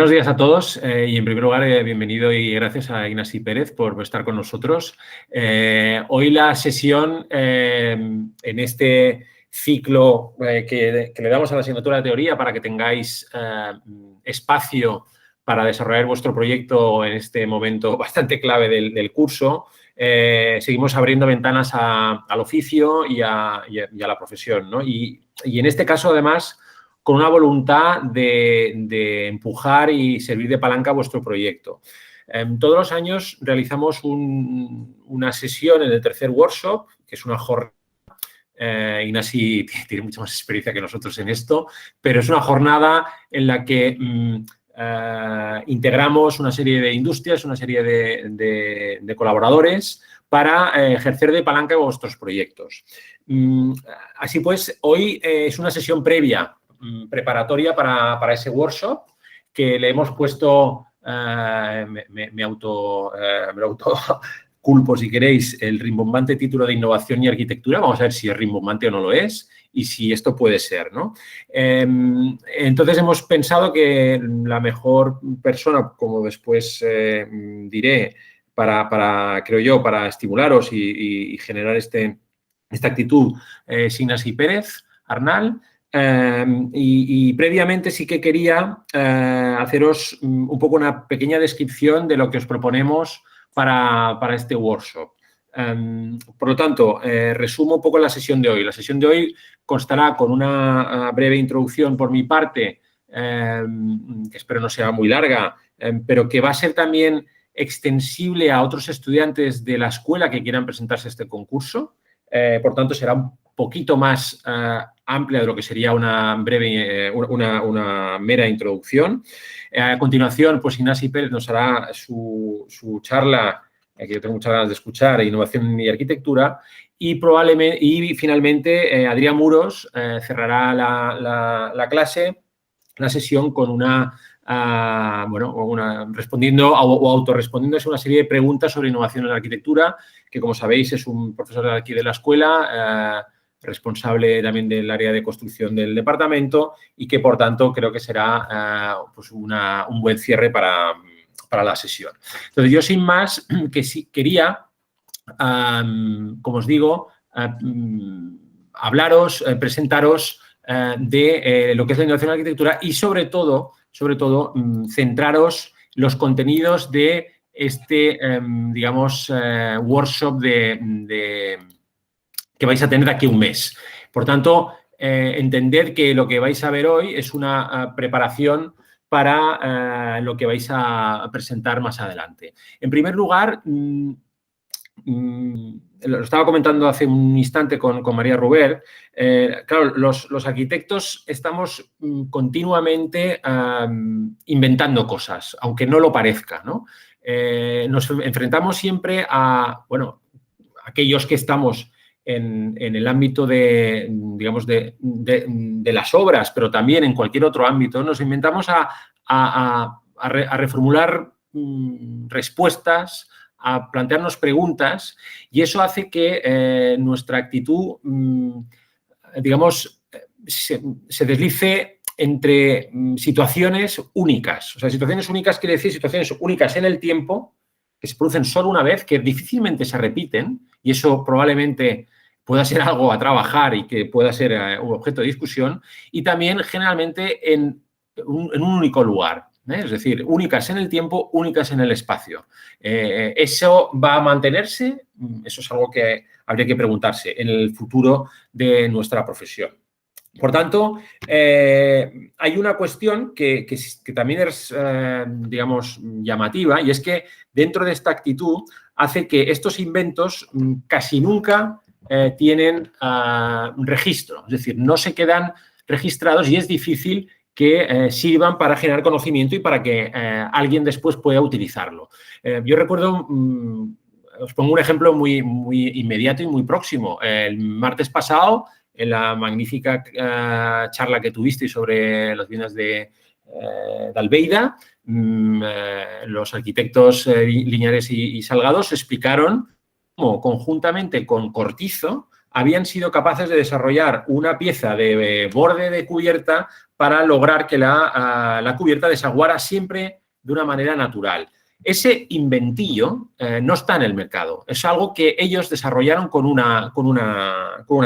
Buenos días a todos y en primer lugar bienvenido y gracias a Ignasi Pérez por estar con nosotros. Hoy la sesión en este ciclo que le damos a la asignatura de teoría para que tengáis espacio para desarrollar vuestro proyecto en este momento bastante clave del curso. Seguimos abriendo ventanas al oficio y a la profesión, ¿no? Y en este caso, además, con una voluntad de empujar y servir de palanca a vuestro proyecto. Todos los años realizamos una sesión en el tercer workshop, que es una jornada. Ignasi tiene mucha más experiencia que nosotros en esto, pero es una jornada en la que integramos una serie de industrias, una serie de colaboradores para ejercer de palanca vuestros proyectos. Así pues, hoy es una sesión previa, preparatoria para ese workshop que le hemos puesto, me auto culpo, si queréis, el rimbombante título de Innovación y Arquitectura. Vamos a ver si es rimbombante o no lo es y si esto puede ser, ¿no? Entonces, hemos pensado que la mejor persona, como después diré, creo yo, para estimularos y generar esta actitud, es Ignasi Pérez Arnal. Y previamente sí que quería haceros un poco una pequeña descripción de lo que os proponemos para este workshop. Por lo tanto, resumo un poco la sesión de hoy. La sesión de hoy constará con una breve introducción por mi parte, que espero no sea muy larga, pero que va a ser también extensible a otros estudiantes de la escuela que quieran presentarse a este concurso. Por tanto, será un poquito más amplia de lo que sería una breve, una mera introducción. A continuación, pues Ignasi Pérez nos hará su charla, que yo tengo muchas ganas de escuchar, Innovación y Arquitectura, y finalmente Adrián Muros cerrará la clase, la sesión con respondiendo o autorrespondiéndose a una serie de preguntas sobre innovación en la arquitectura, que como sabéis es un profesor de aquí de la escuela, responsable también del área de construcción del departamento y que, por tanto, creo que será pues un buen cierre para la sesión. Entonces, yo sin más, que sí quería, como os digo, hablaros, presentaros de lo que es la innovación en la arquitectura y, sobre todo, centraros los contenidos de este, workshop que vais a tener aquí un mes. Por tanto, entended que lo que vais a ver hoy es una preparación para lo que vais a presentar más adelante. En primer lugar, lo estaba comentando hace un instante con María Rubert, claro, los arquitectos estamos continuamente inventando cosas, aunque no lo parezca, ¿no? Nos enfrentamos siempre a, bueno, aquellos que estamos en el ámbito de las obras, pero también en cualquier otro ámbito, nos inventamos a reformular respuestas, a plantearnos preguntas, y eso hace que nuestra actitud, se deslice entre situaciones únicas. O sea, situaciones únicas quiere decir situaciones únicas en el tiempo, que se producen solo una vez, que difícilmente se repiten, y eso probablemente pueda ser algo a trabajar y que pueda ser un objeto de discusión, y también generalmente en un único lugar. Es decir, únicas en el tiempo, únicas en el espacio. ¿Eso va a mantenerse? Eso es algo que habría que preguntarse en el futuro de nuestra profesión. Por tanto, hay una cuestión que también es, llamativa, y es que dentro de esta actitud hace que estos inventos casi nunca tienen registro. Es decir, no se quedan registrados y es difícil que sirvan para generar conocimiento y para que alguien después pueda utilizarlo. Yo recuerdo, os pongo un ejemplo muy, muy inmediato y muy próximo. El martes pasado, en la magnífica charla que tuvisteis sobre las viviendas de Albeida, los arquitectos Liñares y Salgados explicaron cómo, conjuntamente con Cortizo, habían sido capaces de desarrollar una pieza de borde de cubierta para lograr que la cubierta desaguara siempre de una manera natural. Ese inventillo no está en el mercado, es algo que ellos desarrollaron con una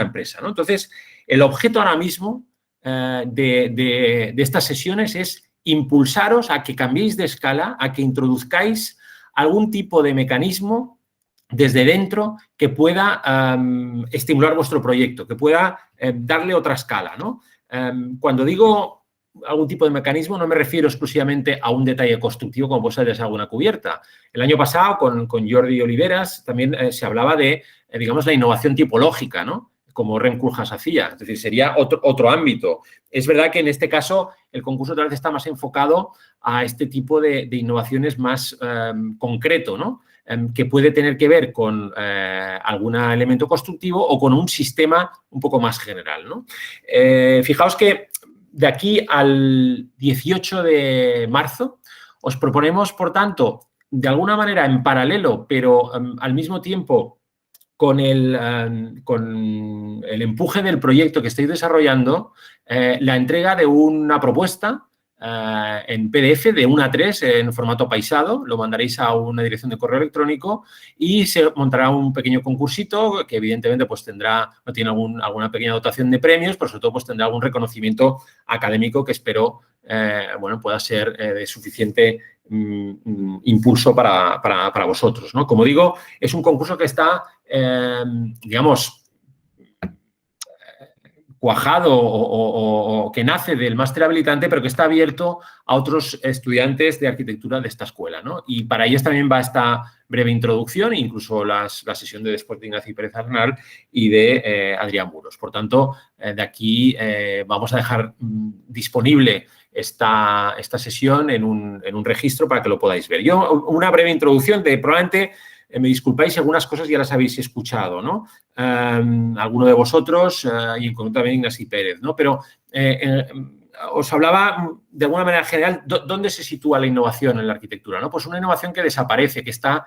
empresa, ¿no? Entonces, el objeto ahora mismo de estas sesiones es impulsaros a que cambiéis de escala, a que introduzcáis algún tipo de mecanismo desde dentro que pueda estimular vuestro proyecto, que pueda darle otra escala, ¿no? Cuando digo algún tipo de mecanismo, no me refiero exclusivamente a un detalle constructivo como puede ser deshacer una cubierta. El año pasado, con Jordi Oliveras, también se hablaba de, digamos, la innovación tipológica, ¿no? Como Rem Koolhaas hacía. Es decir, sería otro ámbito. Es verdad que en este caso el concurso tal vez está más enfocado a este tipo de innovaciones más concreto, ¿no? Que puede tener que ver con algún elemento constructivo o con un sistema un poco más general, ¿no? Fijaos que de aquí al 18 de marzo os proponemos, por tanto, de alguna manera en paralelo, pero al mismo tiempo con el empuje del proyecto que estáis desarrollando, la entrega de una propuesta en PDF de 1 a 3 en formato paisado, lo mandaréis a una dirección de correo electrónico y se montará un pequeño concursito que evidentemente pues tiene alguna pequeña dotación de premios, pero sobre todo pues tendrá algún reconocimiento académico que espero pueda ser de suficiente impulso para vosotros, ¿no? Como digo, es un concurso que está, digamos, cuajado o que nace del máster habilitante, pero que está abierto a otros estudiantes de arquitectura de esta escuela, ¿no? Y para ellos también va esta breve introducción, incluso la sesión de después de Ignacio Pérez Arnal y de Adrián Muros. Por tanto, de aquí vamos a dejar disponible esta sesión en un registro para que lo podáis ver. Yo, una breve introducción de probablemente... me disculpáis si algunas cosas ya las habéis escuchado, ¿no? Alguno de vosotros y en concreto también Ignacio Pérez, ¿no? Pero os hablaba de alguna manera general dónde se sitúa la innovación en la arquitectura, ¿no? Pues una innovación que desaparece, que está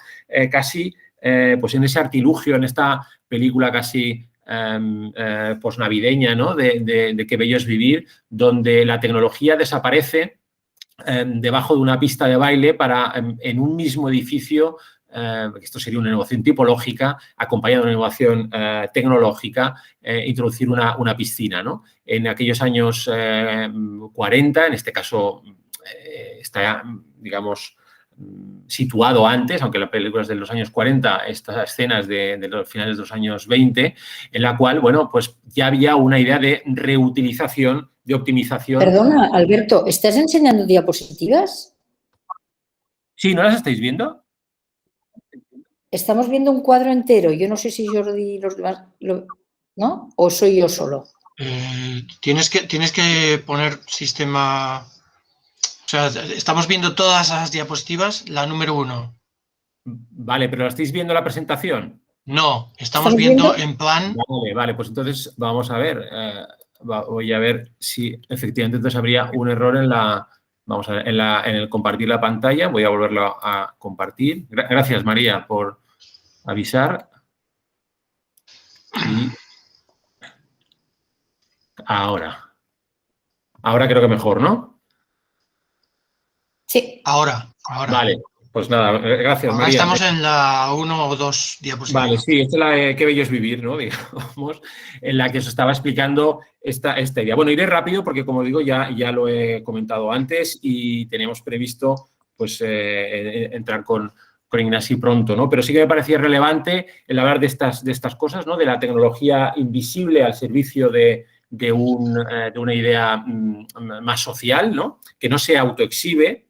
casi pues en ese artilugio, en esta película casi posnavideña, ¿no? De Qué bello es vivir, donde la tecnología desaparece debajo de una pista de baile para en un mismo edificio. Esto sería una innovación tipológica acompañada de una innovación tecnológica, introducir una piscina, ¿no? En aquellos años 40, en este caso está, digamos, situado antes, aunque la película es de los años 40, estas escenas de los finales de los años 20, en la cual, bueno, pues ya había una idea de reutilización, de optimización. Perdona, Alberto, ¿estás enseñando diapositivas? Sí, ¿no las estáis viendo? Estamos viendo un cuadro entero. Yo no sé si Jordi y los demás, ¿no? ¿O soy yo solo? Tienes que poner sistema... O sea, estamos viendo todas las diapositivas, la número 1. Vale, pero ¿la estáis viendo la presentación? No, estamos viendo en plan... Vale, pues entonces vamos a ver. Voy a ver si efectivamente entonces habría un error en la... Vamos a ver, en el compartir la pantalla. Voy a volverlo a compartir. Gracias, María, por avisar. Y ahora creo que mejor, ¿no? Sí. Ahora. Vale, pues nada, gracias, Ahora María. estamos en la 1 o 2 diapositivas. Vale, sí, esta es la de Qué bello es vivir, ¿no? Digamos, en la que os estaba explicando esta idea. Bueno, iré rápido porque, como digo, ya lo he comentado antes y teníamos previsto pues entrar con Ignacio pronto, ¿no? Pero sí que me parecía relevante el hablar de estas cosas, ¿no? De la tecnología invisible al servicio de una idea más social, ¿no? Que no se autoexhibe,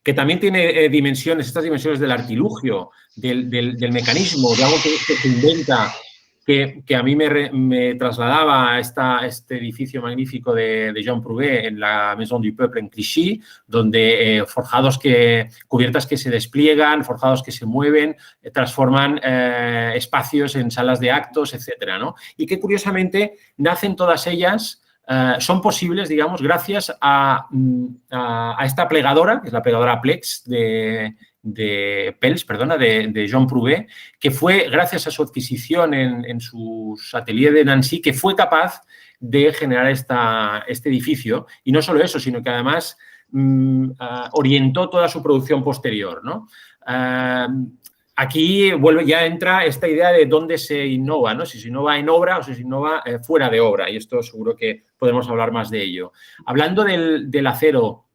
que también tiene estas dimensiones del artilugio, del mecanismo, de algo que se inventa, que a mí me trasladaba a este edificio magnífico de Jean Prouvé en la Maison du Peuple en Clichy, donde cubiertas que se despliegan, forjados que se mueven, transforman espacios en salas de actos, etcétera, ¿no? Y que curiosamente nacen todas ellas. Son posibles, digamos, gracias a esta plegadora, que es la plegadora Plex de Pels, de Jean Prouvé, que fue, gracias a su adquisición en sus ateliers de Nancy, que fue capaz de generar este edificio. Y no solo eso, sino que además orientó toda su producción posterior, ¿no? Aquí entra esta idea de dónde se innova, ¿no? Si se innova en obra o si se innova fuera de obra. Y esto seguro que podemos hablar más de ello. Hablando del acero,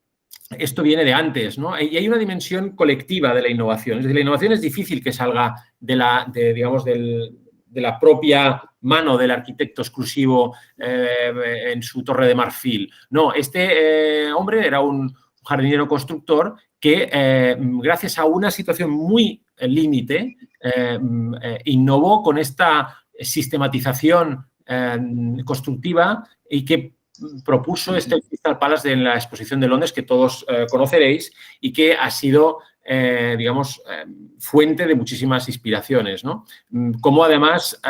esto viene de antes, ¿no? Y hay una dimensión colectiva de la innovación. Es decir, la innovación es difícil que salga de la propia mano del arquitecto exclusivo en su torre de marfil. No, este hombre era un jardinero constructor que, gracias a una situación muy límite, innovó con esta sistematización constructiva y que propuso este Crystal Palace en la exposición de Londres, que todos conoceréis, y que ha sido, fuente de muchísimas inspiraciones, ¿no? Como además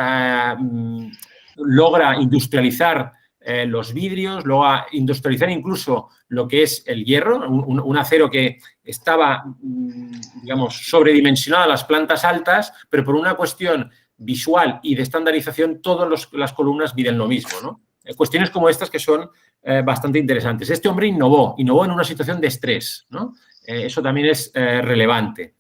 logra industrializar los vidrios, logra industrializar incluso lo que es el hierro, un acero que estaba, sobredimensionado a las plantas altas, pero por una cuestión visual y de estandarización, todas las columnas miden lo mismo, ¿no? Cuestiones como estas que son bastante interesantes. Este hombre innovó en una situación de estrés, ¿no? Eso también es relevante,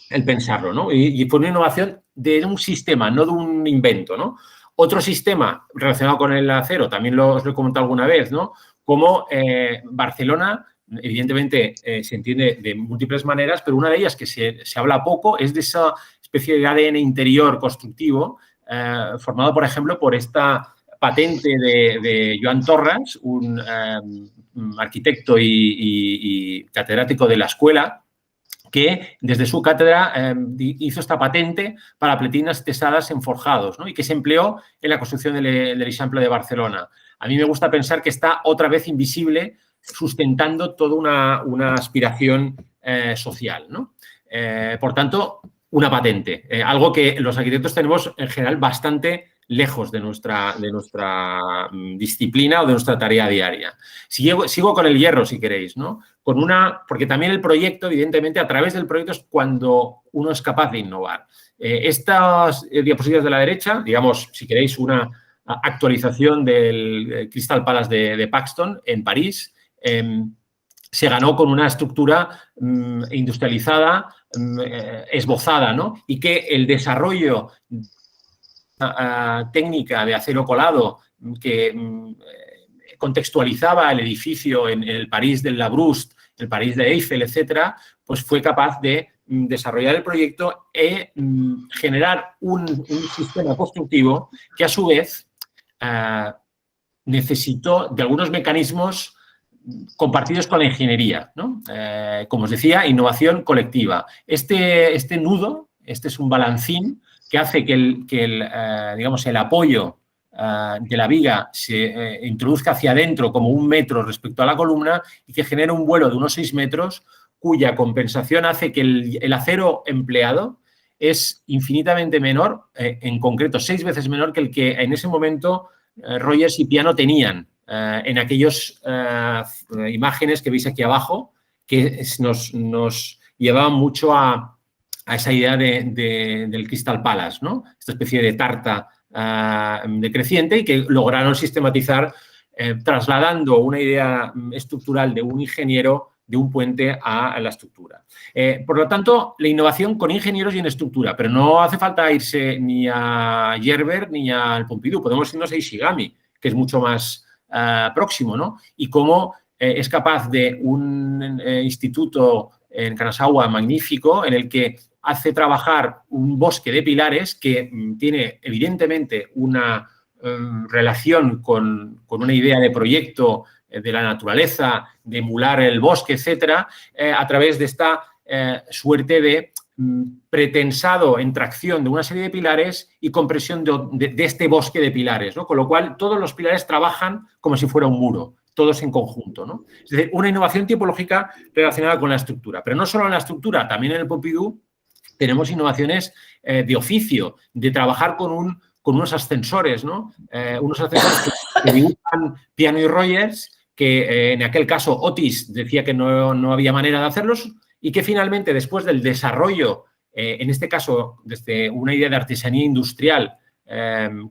el pensarlo, ¿no? Y fue una innovación de un sistema, no de un invento, ¿no? Otro sistema relacionado con el acero, también os lo he comentado alguna vez, ¿no? Como Barcelona, evidentemente se entiende de múltiples maneras, pero una de ellas que se habla poco es de esa especie de ADN interior constructivo formado, por ejemplo, por esta patente de Joan Torras, un arquitecto y catedrático de la escuela, que desde su cátedra hizo esta patente para pletinas tesadas en forjados, ¿no? Y que se empleó en la construcción del Eixample de Barcelona. A mí me gusta pensar que está otra vez invisible, sustentando toda una aspiración social, ¿no? Por tanto, una patente, algo que los arquitectos tenemos en general bastante lejos de nuestra disciplina o de nuestra tarea diaria. Sigo con el hierro, si queréis, ¿no? Porque también el proyecto, evidentemente, a través del proyecto es cuando uno es capaz de innovar. Estas diapositivas de la derecha, digamos, si queréis, una actualización del Crystal Palace de Paxton en París, se ganó con una estructura industrializada, esbozada, ¿no? Y que el desarrollo técnica de acero colado que contextualizaba el edificio en el París del Labrouste, el París de Eiffel, etcétera, pues fue capaz de desarrollar el proyecto e generar un sistema constructivo que, a su vez, necesitó de algunos mecanismos compartidos con la ingeniería, ¿no? Como os decía, innovación colectiva. Este nudo, este es un balancín que hace que el apoyo de la viga se introduzca hacia adentro como 1 metro respecto a la columna y que genera un vuelo de unos 6 metros, cuya compensación hace que el acero empleado es infinitamente menor, en concreto 6 veces menor que el que en ese momento Rogers y Piano tenían en aquellas imágenes que veis aquí abajo, que nos llevaban mucho a esa idea del Crystal Palace, ¿no? Esta especie de tarta decreciente y que lograron sistematizar trasladando una idea estructural de un ingeniero de un puente a la estructura. Por lo tanto, la innovación con ingenieros y en estructura, pero no hace falta irse ni a Gerber ni al Pompidou, podemos irnos a Ishigami, que es mucho más próximo, ¿no? Y cómo es capaz de un instituto en Kanazawa magnífico en el que hace trabajar un bosque de pilares que tiene evidentemente una relación con una idea de proyecto de la naturaleza, de emular el bosque, etcétera, a través de esta suerte de pretensado en tracción de una serie de pilares y compresión de este bosque de pilares, ¿no? Con lo cual, todos los pilares trabajan como si fuera un muro, todos en conjunto, ¿no? Es decir, una innovación tipológica relacionada con la estructura. Pero no solo en la estructura, también en el Pompidou tenemos innovaciones de oficio, de trabajar con unos ascensores, ¿no? Unos ascensores que dibujan Piano y Rogers, que en aquel caso Otis decía que no había manera de hacerlos, y que finalmente, después del desarrollo, en este caso, desde una idea de artesanía industrial,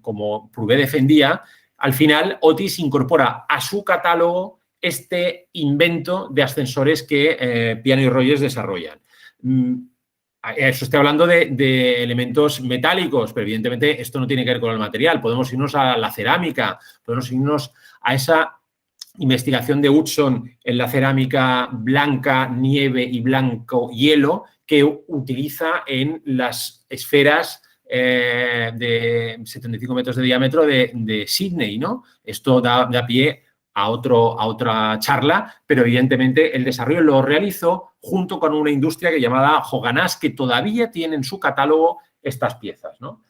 como Prouvé defendía, al final Otis incorpora a su catálogo este invento de ascensores que Piano y Rogers desarrollan. Eso estoy hablando de elementos metálicos, pero evidentemente esto no tiene que ver con el material. Podemos irnos a la cerámica, podemos irnos a esa investigación de Hudson en la cerámica blanca nieve y blanco hielo que utiliza en las esferas de 75 metros de diámetro de Sydney, ¿no? Esto da pie a otra charla, pero evidentemente el desarrollo lo realizó junto con una industria llamada Höganäs, que todavía tiene en su catálogo estas piezas, ¿no?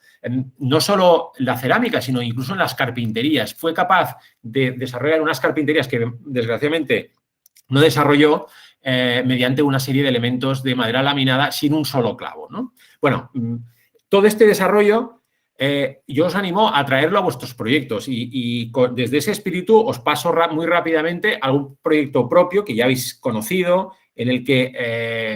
No solo la cerámica, sino incluso en las carpinterías. Fue capaz de desarrollar unas carpinterías que, desgraciadamente, no desarrolló mediante una serie de elementos de madera laminada sin un solo clavo, ¿no? Bueno, todo este desarrollo yo os animo a traerlo a vuestros proyectos y desde ese espíritu os paso muy rápidamente a un proyecto propio que ya habéis conocido, en el que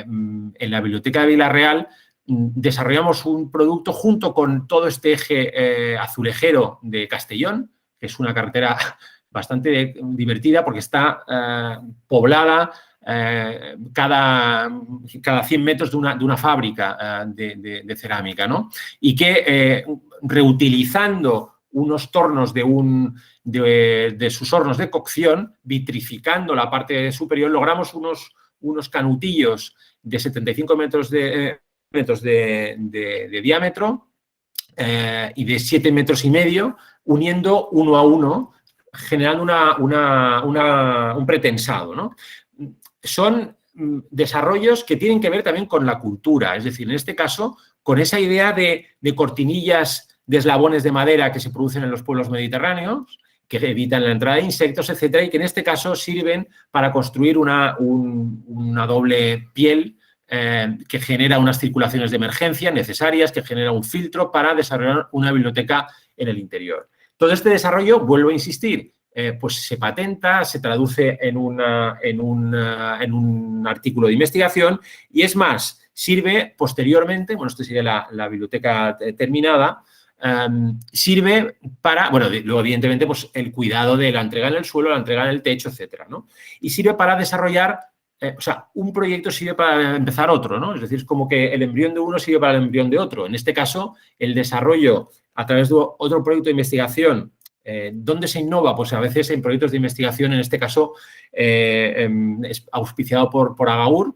en la Biblioteca de Vila-real desarrollamos un producto junto con todo este eje azulejero de Castellón, que es una carretera bastante divertida porque está poblada cada 100 metros de una fábrica de cerámica, ¿no? Y que reutilizando unos tornos de sus hornos de cocción, vitrificando la parte superior, logramos unos canutillos de 75 metros de diámetro y de 7,5 metros, uniendo uno a uno, generando un pretensado, ¿no? Son desarrollos que tienen que ver también con la cultura, es decir, en este caso, con esa idea de cortinillas de eslabones de madera que se producen en los pueblos mediterráneos, que evitan la entrada de insectos, etcétera, y que en este caso sirven para construir una doble piel que genera unas circulaciones de emergencia necesarias, que genera un filtro para desarrollar una biblioteca en el interior. Todo este desarrollo, vuelvo a insistir, pues se patenta, se traduce en un artículo de investigación y, es más, sirve posteriormente, bueno, esto sería la biblioteca terminada, sirve para, bueno, luego evidentemente pues el cuidado de la entrega en el suelo, la entrega en el techo, etcétera, ¿no? Y sirve para desarrollar, o sea, un proyecto sirve para empezar otro, ¿no? Es decir, es como que el embrión de uno sirve para el embrión de otro. En este caso, el desarrollo a través de otro proyecto de investigación. ¿Dónde se innova? Pues a veces en proyectos de investigación, en este caso, es auspiciado por Agaur,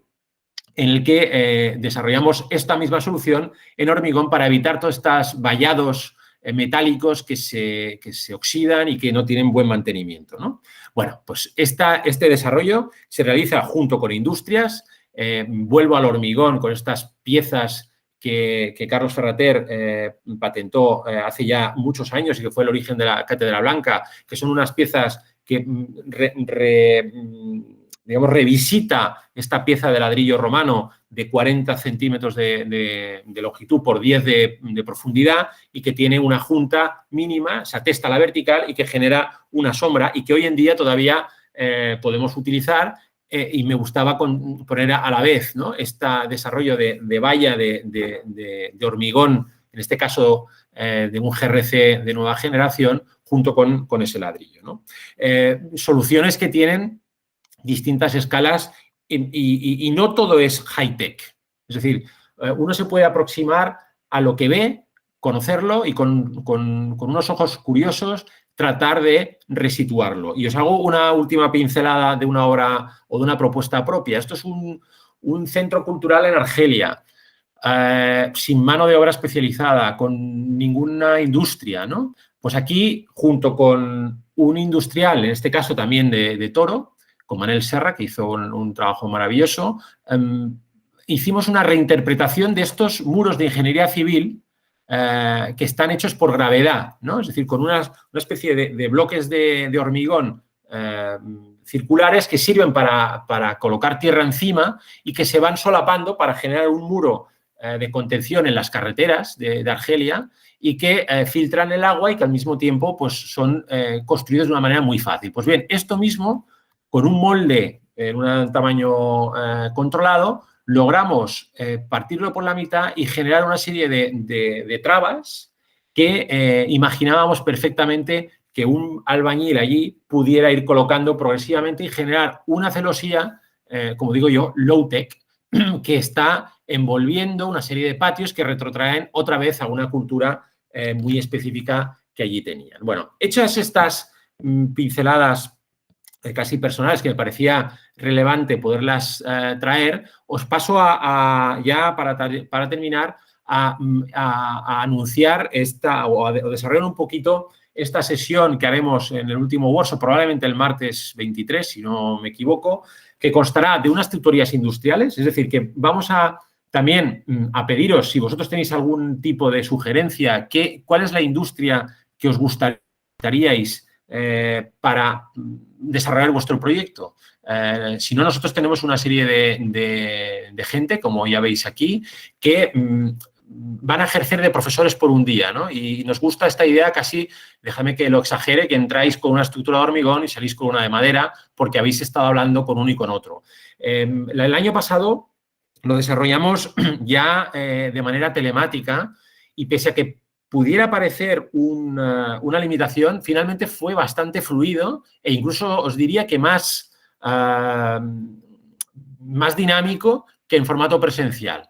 en el que desarrollamos esta misma solución en hormigón para evitar todos estos vallados metálicos que se oxidan y que no tienen buen mantenimiento, ¿no? Bueno, pues este desarrollo se realiza junto con industrias. Vuelvo al hormigón con estas piezas que Carlos Ferrater patentó hace ya muchos años y que fue el origen de la Cátedra Blanca, que son unas piezas que digamos, revisita esta pieza de ladrillo romano de 40 centímetros de longitud por 10 de profundidad y que tiene una junta mínima, se atesta a la vertical y que genera una sombra y que hoy en día todavía podemos utilizar. Y me gustaba poner a la vez, ¿no?, este desarrollo de valla de hormigón, en este caso de un GRC de nueva generación, junto con ese ladrillo, ¿no? Soluciones que tienen distintas escalas y no todo es high-tech. Es decir, uno se puede aproximar a lo que ve, conocerlo y con unos ojos curiosos tratar de resituarlo. Y os hago una última pincelada de una obra o de una propuesta propia. Esto es un centro cultural en Argelia, sin mano de obra especializada, con ninguna industria, ¿no? Pues aquí, junto con un industrial, en este caso también de Toro, con Manel Serra, que hizo un trabajo maravilloso, hicimos una reinterpretación de estos muros de ingeniería civil que están hechos por gravedad, ¿no? Es decir, con una especie de bloques de hormigón circulares que sirven para colocar tierra encima y que se van solapando para generar un muro de contención en las carreteras de Argelia y que filtran el agua y que al mismo tiempo pues, son construidos de una manera muy fácil. Pues bien, esto mismo, con un molde en un tamaño controlado, logramos partirlo por la mitad y generar una serie de trabas que imaginábamos perfectamente que un albañil allí pudiera ir colocando progresivamente y generar una celosía, como digo yo, low-tech, que está envolviendo una serie de patios que retrotraen otra vez a una cultura muy específica que allí tenían. Bueno, hechas estas pinceladas casi personales que me parecía relevante poderlas traer, os paso ya para terminar a anunciar o desarrollar un poquito esta sesión que haremos en el último workshop, probablemente el martes 23, si no me equivoco, que constará de unas tutorías industriales, es decir, que vamos también a pediros, si vosotros tenéis algún tipo de sugerencia, cuál es la industria que os gustaríais para desarrollar vuestro proyecto. Si no, nosotros tenemos una serie de gente, como ya veis aquí, que van a ejercer de profesores por un día, ¿no? Y nos gusta esta idea casi, déjame que lo exagere, que entráis con una estructura de hormigón y salís con una de madera porque habéis estado hablando con uno y con otro. El año pasado lo desarrollamos ya de manera telemática y pese a que pudiera parecer una limitación, finalmente fue bastante fluido e incluso os diría que más dinámico que en formato presencial.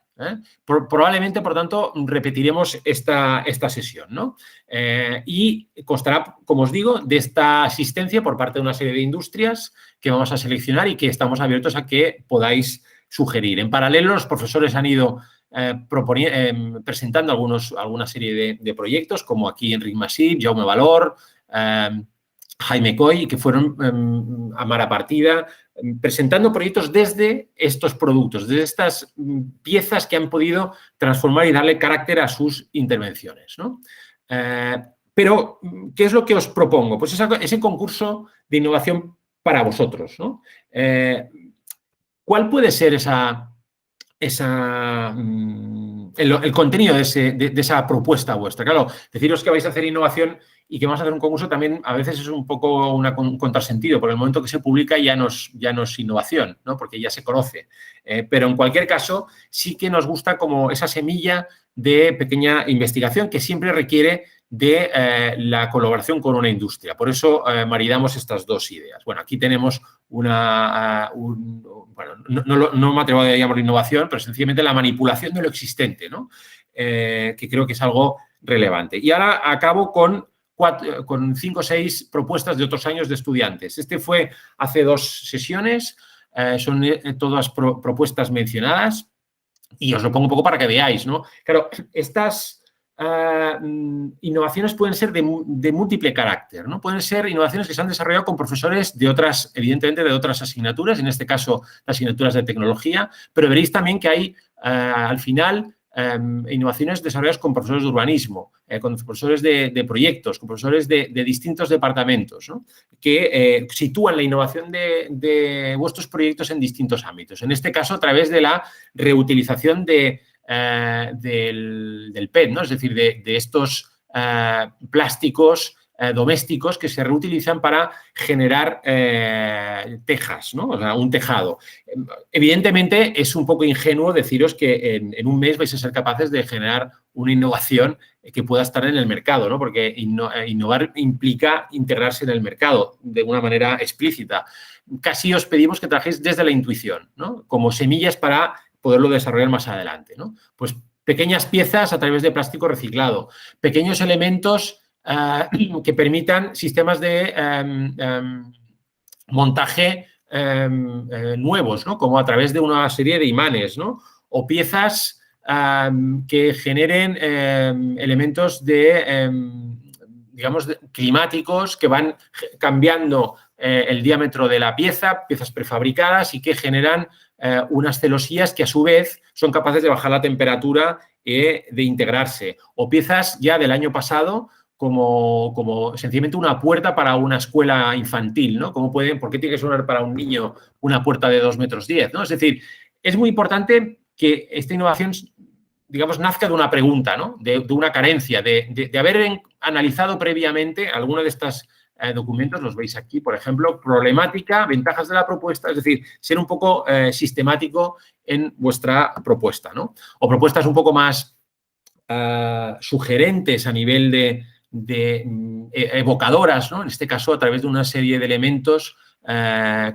Probablemente, por tanto, repetiremos esta sesión, ¿no? Y constará, como os digo, de esta asistencia por parte de una serie de industrias que vamos a seleccionar y que estamos abiertos a que podáis sugerir. En paralelo, los profesores han ido presentando alguna serie de proyectos, como aquí Enric Masip, Jaume Valor, Jaime Coy, que fueron a Mara Partida, presentando proyectos desde estos productos, desde estas piezas que han podido transformar y darle carácter a sus intervenciones, ¿no? Pero, ¿qué es lo que os propongo? Pues ese concurso de innovación para vosotros, ¿no? ¿Cuál puede ser el contenido de esa propuesta vuestra? Claro, deciros que vais a hacer innovación y que vamos a hacer un concurso también a veces es un poco un contrasentido, porque el momento que se publica ya no es innovación, ¿no? Porque ya se conoce. Pero en cualquier caso, sí que nos gusta como esa semilla de pequeña investigación que siempre requiere de la colaboración con una industria. Por eso maridamos estas dos ideas. Bueno, aquí tenemos bueno, no me atrevo a llamarlo innovación, pero sencillamente la manipulación de lo existente, ¿no? Que creo que es algo relevante. Y ahora acabo con 5 o 6 propuestas de otros años de estudiantes. Este fue hace 2 sesiones, son todas propuestas mencionadas y os lo pongo un poco para que veáis, ¿no? Claro, estas innovaciones pueden ser de múltiple carácter, ¿no? Pueden ser innovaciones que se han desarrollado con profesores de otras, evidentemente, de otras asignaturas, en este caso, las asignaturas de tecnología, pero veréis también que hay, al final, innovaciones desarrolladas con profesores de urbanismo, con profesores de proyectos, con profesores de distintos departamentos, ¿no? Que sitúan la innovación de vuestros proyectos en distintos ámbitos. En este caso, a través de la reutilización del PET, ¿no? Es decir, de estos plásticos domésticos que se reutilizan para generar tejas, ¿no? O sea, un tejado. Evidentemente, es un poco ingenuo deciros que en un mes vais a ser capaces de generar una innovación que pueda estar en el mercado, ¿no? Porque innovar implica integrarse en el mercado de una manera explícita. Casi os pedimos que trabajéis desde la intuición, ¿no? Como semillas para poderlo desarrollar más adelante, ¿no? Pues pequeñas piezas a través de plástico reciclado, pequeños elementos que permitan sistemas de montaje nuevos, ¿no? Como a través de una serie de imanes, ¿no? O piezas que generen elementos digamos, climáticos que van cambiando el diámetro de la pieza, piezas prefabricadas y que generan unas celosías que a su vez son capaces de bajar la temperatura y de integrarse. O piezas ya del año pasado como sencillamente una puerta para una escuela infantil, ¿no? ¿Por qué tiene que sonar para un niño una puerta de 2,10 metros, ¿no? Es decir, es muy importante que esta innovación, digamos, nazca de una pregunta, ¿no? De una carencia, de haber analizado previamente alguna de estas documentos, los veis aquí, por ejemplo, problemática, ventajas de la propuesta, es decir, ser un poco sistemático en vuestra propuesta, ¿no? O propuestas un poco más sugerentes a nivel de evocadoras, ¿no? En este caso, a través de una serie de elementos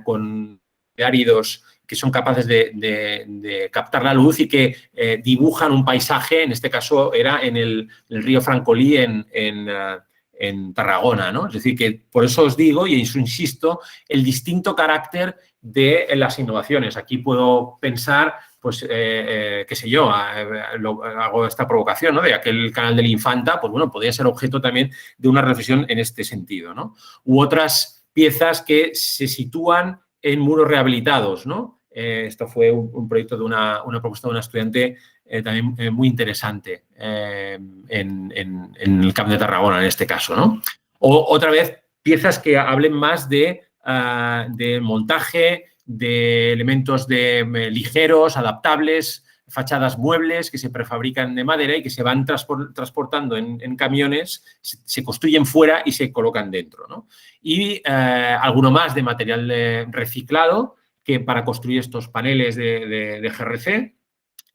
con áridos que son capaces de captar la luz y que dibujan un paisaje, en este caso era en el río Francolí en Tarragona, ¿no? Es decir, que por eso os digo y eso insisto, el distinto carácter de las innovaciones. Aquí puedo pensar, pues, qué sé yo, hago esta provocación, ¿no? De aquel canal del Infanta, pues bueno, podría ser objeto también de una reflexión en este sentido, ¿no? U otras piezas que se sitúan en muros rehabilitados, ¿no? Esto fue un proyecto de una propuesta de una estudiante también muy interesante en el Camp de Tarragona, en este caso, ¿no? O otra vez, piezas que hablen más de montaje, de elementos ligeros, adaptables, fachadas muebles que se prefabrican de madera y que se van transportando en camiones, se construyen fuera y se colocan dentro, ¿no? Y alguno más de material reciclado que para construir estos paneles de GRC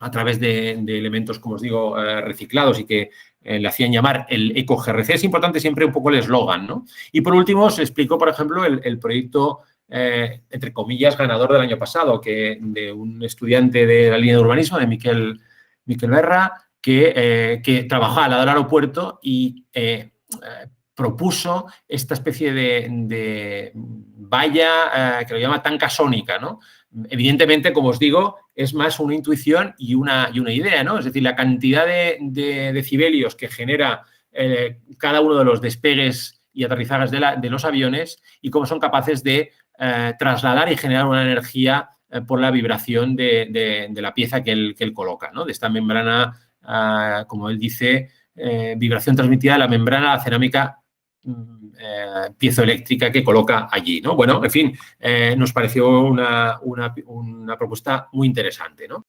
a través de elementos, como os digo, reciclados y que le hacían llamar el eco-GRC. Es importante siempre un poco el eslogan, ¿no? Y por último, os explico, por ejemplo, el proyecto, entre comillas, ganador del año pasado, de un estudiante de la línea de urbanismo, de Miquel Berra, que trabajaba al lado del aeropuerto y propuso esta especie de valla que lo llama tanca sónica, ¿no? Evidentemente, como os digo, es más una intuición y una idea, ¿no? Es decir, la cantidad de decibelios que genera cada uno de los despegues y aterrizajes de los aviones y cómo son capaces de trasladar y generar una energía por la vibración de la pieza que él coloca, ¿no? De esta membrana, como él dice, vibración transmitida de la membrana a la cerámica piezoeléctrica que coloca allí, ¿no? Bueno, en fin, nos pareció una propuesta muy interesante, ¿no?